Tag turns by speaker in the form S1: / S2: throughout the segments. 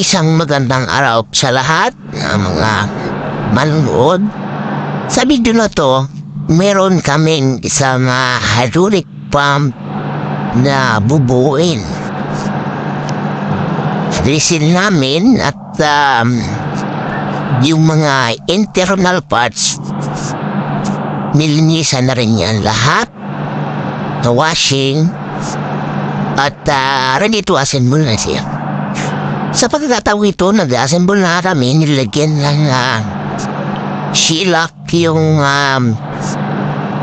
S1: Isang magandang araw sa lahat ng mga manonood. Sa video na to, meron kaming isang hydraulic pump na bubuuin. Resin namin at yung mga internal parts, nilinisan na rin yan lahat, na washing, at ready to assemble na siya. Sa pagkakataon ito, nag-assemble na kami, nilagyan ng shellac yung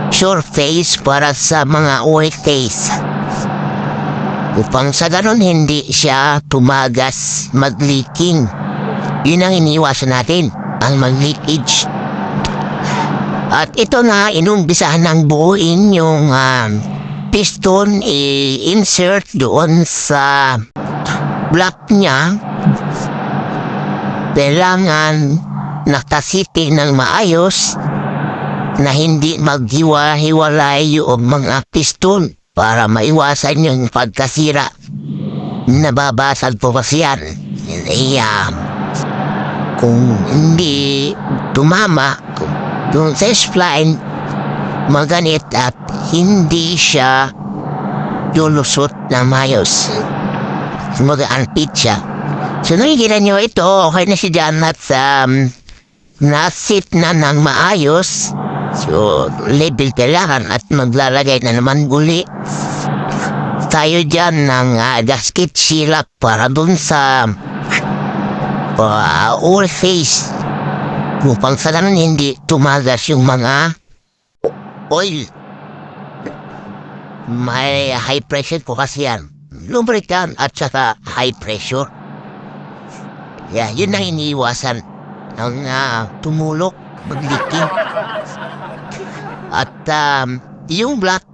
S1: surface para sa mga oil case. Upang sa ganon hindi siya tumagas, mag-leaking. Yun ang iniiwasan natin, ang mag-leakage. At ito na, inumpisahan ng buuin yung piston i-insert doon sa block niya. Kailangan nakasiting ng maayos na hindi maghiwa-hiwalay yung mga piston para maiwasan yung pagkasira. Nababasag po kasi yan. Kung hindi tumama yung test spline, maganit at hindi siya lulusot na maayos. Mag-unpit siya. So nakikita nyo ito, okay na siya dyan at nasit na ng maayos. So level kailangan at maglalagay na naman uli tayo dyan ng gasket shellac para dun sa oil face. Upang sa ganun hindi tumagas yung mga oil. May high pressure po kasi yan. Lubricant at saka high pressure. Yeah, yun ang iniiwasan ng tumulok, mag-leaking. At yung block,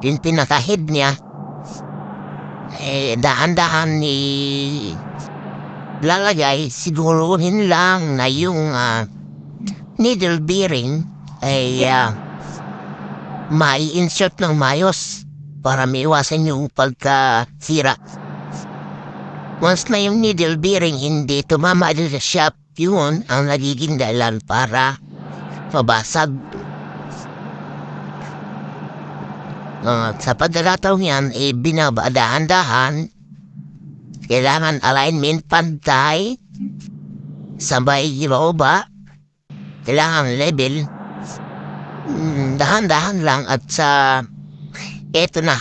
S1: yung pinaka-head niya, dahan-dahan ni lalagay, siguruhin lang na yung needle bearing ay mai-insert ng mayos para maiwasan yung pagkasira. Once na yung needle bearing hindi tumama din sa shaft, yun ang nagiging dahilan para mabasag. Sa pagkakataon yan, binabadahan-dahan. Kailangan alignment pantay, sabay iba, kailangan level. Dahan-dahan lang at sa eto na.